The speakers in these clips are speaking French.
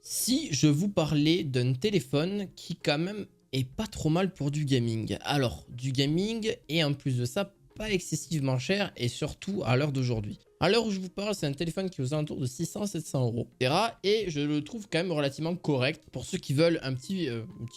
Si je vous parlais d'un téléphone qui quand même est pas trop mal pour du gaming. Alors, du gaming et en plus de ça, pas excessivement cher et surtout à l'heure d'aujourd'hui. À l'heure où je vous parle, c'est un téléphone qui est aux alentours de 600-700 euros. Et je le trouve quand même relativement correct pour ceux qui veulent un petit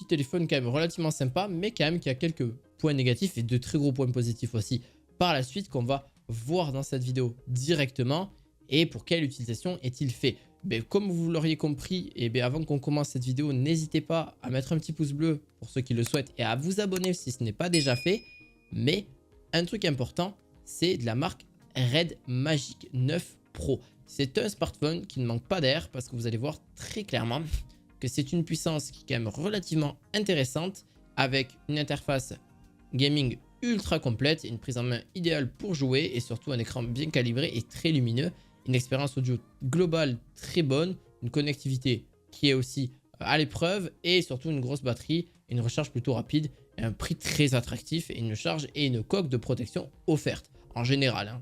téléphone quand même relativement sympa, mais quand même qui a quelques points négatifs et de très gros points positifs aussi par la suite qu'on va voir dans cette vidéo directement. Et pour quelle utilisation est-il fait? Ben, comme vous l'auriez compris, et ben, avant qu'on commence cette vidéo, n'hésitez pas à mettre un petit pouce bleu pour ceux qui le souhaitent et à vous abonner si ce n'est pas déjà fait. Mais un truc important, c'est de la marque Red Magic 9 Pro. C'est un smartphone qui ne manque pas d'air parce que vous allez voir très clairement que c'est une puissance qui est quand même relativement intéressante avec une interface gaming ultra complète, une prise en main idéale pour jouer et surtout un écran bien calibré et très lumineux. Une expérience audio globale très bonne, une connectivité qui est aussi à l'épreuve et surtout une grosse batterie, une recharge plutôt rapide, et un prix très attractif et une charge et une coque de protection offerte. En général, hein,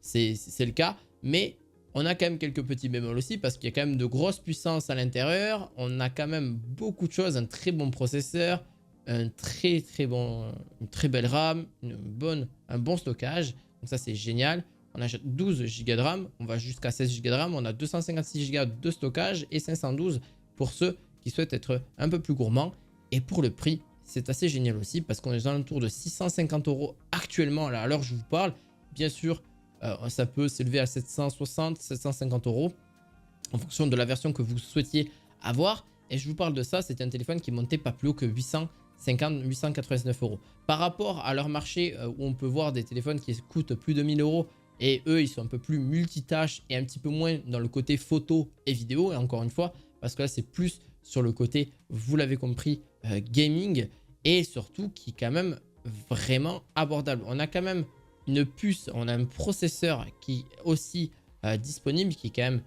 c'est le cas, mais on a quand même quelques petits bémols aussi parce qu'il y a quand même de grosses puissances à l'intérieur. On a quand même beaucoup de choses, un très bon processeur, une très belle RAM, un bon stockage. Donc ça c'est génial. On achète 12 Go de RAM, on va jusqu'à 16 Go de RAM, on a 256 Go de stockage et 512 pour ceux qui souhaitent être un peu plus gourmands. Et pour le prix, c'est assez génial aussi parce qu'on est dans l'entour de 650 euros actuellement à l'heure où je vous parle. Bien sûr, ça peut s'élever à 760, 750 euros en fonction de la version que vous souhaitiez avoir. Et je vous parle de ça, c'est un téléphone qui montait pas plus haut que 899 euros. Par rapport à leur marché où on peut voir des téléphones qui coûtent plus de 1000 euros et eux, ils sont un peu plus multitâches et un petit peu moins dans le côté photo et vidéo. Et encore une fois, parce que là, c'est plus sur le côté, vous l'avez compris, gaming et surtout qui est quand même vraiment abordable. On a quand même une puce, on a un processeur qui est aussi disponible, qui est quand même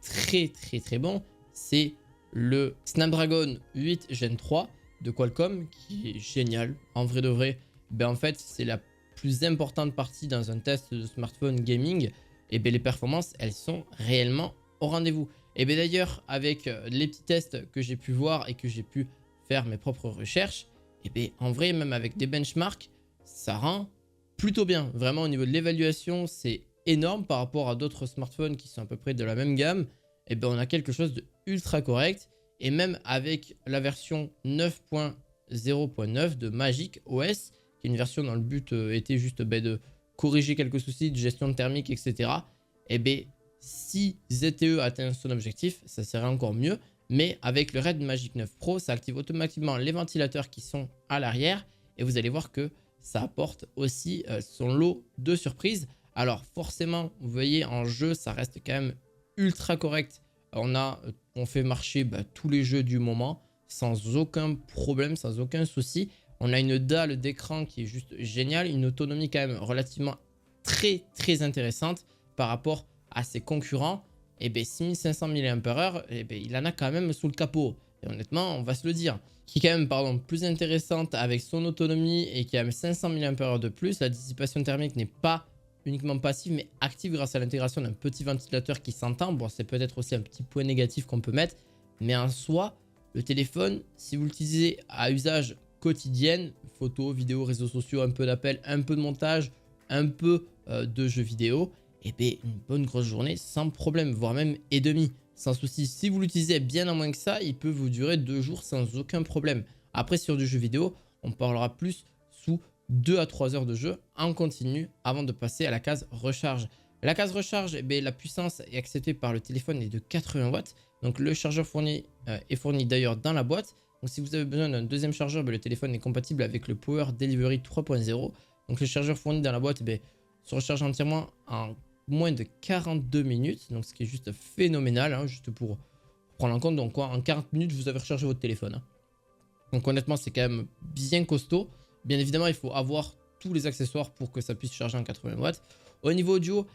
très bon. C'est le Snapdragon 8 Gen 3 de Qualcomm qui est génial. En vrai de vrai, ben en fait, c'est la plus importante partie dans un test de smartphone gaming. Et ben les performances, elles sont réellement au rendez-vous. Et bien d'ailleurs, avec les petits tests que j'ai pu voir et que j'ai pu faire mes propres recherches, et bien en vrai, même avec des benchmarks, ça rend plutôt bien. Vraiment, au niveau de l'évaluation, c'est énorme par rapport à d'autres smartphones qui sont à peu près de la même gamme. Et bien on a quelque chose de ultra correct. Et même avec la version 9.0.9 de Magic OS, qui est une version dont le but était juste de corriger quelques soucis de gestion thermique, etc. Et bien, si ZTE atteint son objectif, ça serait encore mieux. Mais avec le Red Magic 9 Pro, ça active automatiquement les ventilateurs qui sont à l'arrière. Et vous allez voir que ça apporte aussi son lot de surprises. Alors forcément, vous voyez, en jeu, ça reste quand même ultra correct. On fait marcher tous les jeux du moment sans aucun problème, sans aucun souci. On a une dalle d'écran qui est juste géniale, une autonomie quand même relativement très intéressante par rapport à ses concurrents. Et bien 6500 mAh, et bien, il en a quand même sous le capot. Et honnêtement, on va se le dire, qui est quand même plus intéressante avec son autonomie et qui a même 500 mAh de plus. La dissipation thermique n'est pas uniquement passive mais active grâce à l'intégration d'un petit ventilateur qui s'entend. Bon, c'est peut-être aussi un petit point négatif qu'on peut mettre, mais en soi, le téléphone, si vous l'utilisez à usage quotidien, photos, vidéos, réseaux sociaux, un peu d'appels, un peu de montage, un peu de jeux vidéo, et bien une bonne grosse journée sans problème, voire même et demi, sans souci. Si vous l'utilisez bien en moins que ça, il peut vous durer 2 jours sans aucun problème. Après, sur du jeu vidéo, on parlera plus sous 2 à 3 heures de jeu en continu avant de passer à la case recharge. La case recharge, eh bien, la puissance est acceptée par le téléphone est de 80 watts. Donc le chargeur fourni est fourni d'ailleurs dans la boîte. Donc si vous avez besoin d'un deuxième chargeur, le téléphone est compatible avec le Power Delivery 3.0. Donc le chargeur fourni dans la boîte se recharge entièrement en moins de 42 minutes. Donc ce qui est juste phénoménal, hein, juste pour prendre en compte. Donc quoi, en 40 minutes, vous avez rechargé votre téléphone. Hein. Donc honnêtement, c'est quand même bien costaud. Bien évidemment, il faut avoir tous les accessoires pour que ça puisse charger en 80 watts. Au niveau audio,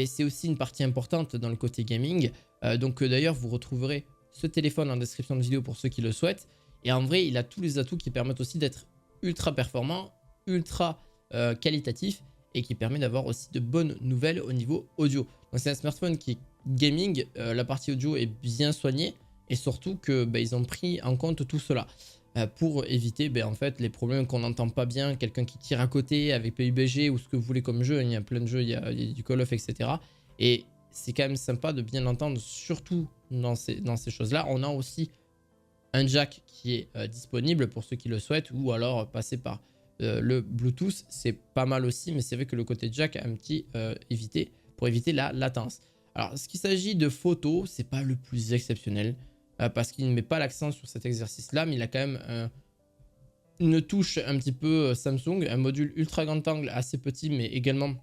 c'est aussi une partie importante dans le côté gaming. D'ailleurs, vous retrouverez ce téléphone en description de vidéo pour ceux qui le souhaitent. Et en vrai, il a tous les atouts qui permettent aussi d'être ultra performant, ultra qualitatif et qui permet d'avoir aussi de bonnes nouvelles au niveau audio. Donc c'est un smartphone qui est gaming, la partie audio est bien soignée et surtout que ils ont pris en compte tout cela pour éviter en fait les problèmes qu'on n'entend pas bien, quelqu'un qui tire à côté avec PUBG ou ce que vous voulez comme jeu. Il y a plein de jeux, il y a du Call of, etc. Et c'est quand même sympa de bien l'entendre, surtout dans ces choses-là. On a aussi un jack qui est disponible pour ceux qui le souhaitent, ou alors passer par le Bluetooth, c'est pas mal aussi, mais c'est vrai que le côté jack a un petit pour éviter la latence. Alors, ce qu'il s'agit de photos, c'est pas le plus exceptionnel parce qu'il ne met pas l'accent sur cet exercice-là, mais il a quand même une touche un petit peu Samsung, un module ultra grand angle assez petit, mais également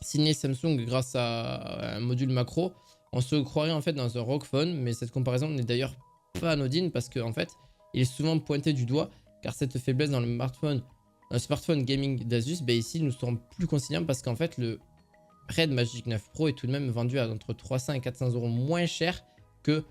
signé Samsung grâce à un module macro. On se croirait en fait dans un ROG Phone, mais cette comparaison n'est d'ailleurs pas anodine parce qu'en fait, il est souvent pointé du doigt car cette faiblesse dans le smartphone gaming d'Asus, ici nous serons plus conciliants parce qu'en fait le Red Magic 9 Pro est tout de même vendu à entre 300 et 400 euros moins cher que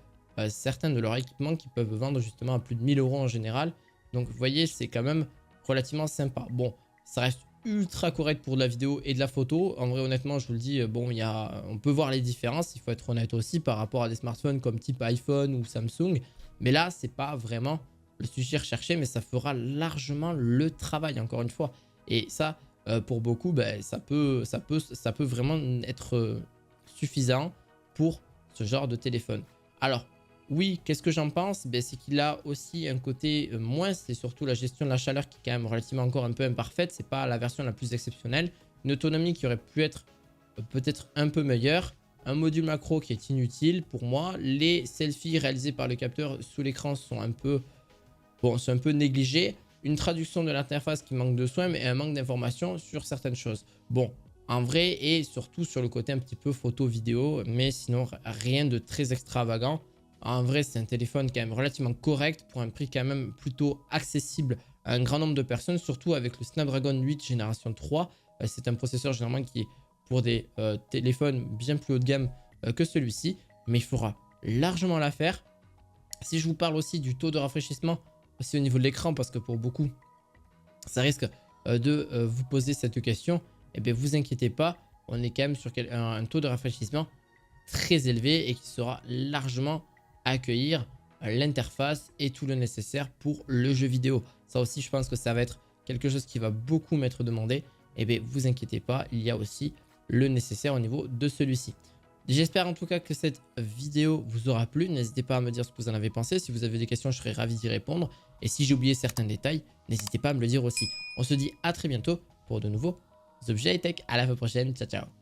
certains de leurs équipements qui peuvent vendre justement à plus de 1000 euros en général. Donc vous voyez, c'est quand même relativement sympa. Bon, ça reste ultra correct pour de la vidéo et de la photo. En vrai, honnêtement, je vous le dis, on peut voir les différences. Il faut être honnête aussi par rapport à des smartphones comme type iPhone ou Samsung. Mais là, c'est pas vraiment le sujet recherché, mais ça fera largement le travail, encore une fois. Et ça, pour beaucoup, ça peut vraiment être suffisant pour ce genre de téléphone. Alors, oui, qu'est-ce que j'en pense? C'est qu'il a aussi un côté moins, c'est surtout la gestion de la chaleur qui est quand même relativement encore un peu imparfaite. C'est pas la version la plus exceptionnelle. Une autonomie qui aurait pu être peut-être un peu meilleure. Un module macro qui est inutile pour moi. Les selfies réalisés par le capteur sous l'écran sont un peu négligés. Une traduction de l'interface qui manque de soin, mais un manque d'informations sur certaines choses. Bon, en vrai, et surtout sur le côté un petit peu photo-vidéo, mais sinon rien de très extravagant. En vrai, c'est un téléphone quand même relativement correct pour un prix quand même plutôt accessible à un grand nombre de personnes, surtout avec le Snapdragon 8 génération 3. C'est un processeur généralement qui est pour des téléphones bien plus haut de gamme que celui-ci, mais il fera largement l'affaire. Si je vous parle aussi du taux de rafraîchissement, aussi au niveau de l'écran, parce que pour beaucoup, ça risque de vous poser cette question, vous inquiétez pas, on est quand même sur un taux de rafraîchissement très élevé et qui sera largement accueillir l'interface et tout le nécessaire pour le jeu vidéo. Ça aussi, je pense que ça va être quelque chose qui va beaucoup m'être demandé. Vous inquiétez pas, il y a aussi le nécessaire au niveau de celui-ci. J'espère en tout cas que cette vidéo vous aura plu. N'hésitez pas à me dire ce que vous en avez pensé. Si vous avez des questions, je serai ravi d'y répondre. Et si j'ai oublié certains détails, n'hésitez pas à me le dire aussi. On se dit à très bientôt pour de nouveaux objets high-tech. À la prochaine. Ciao, ciao.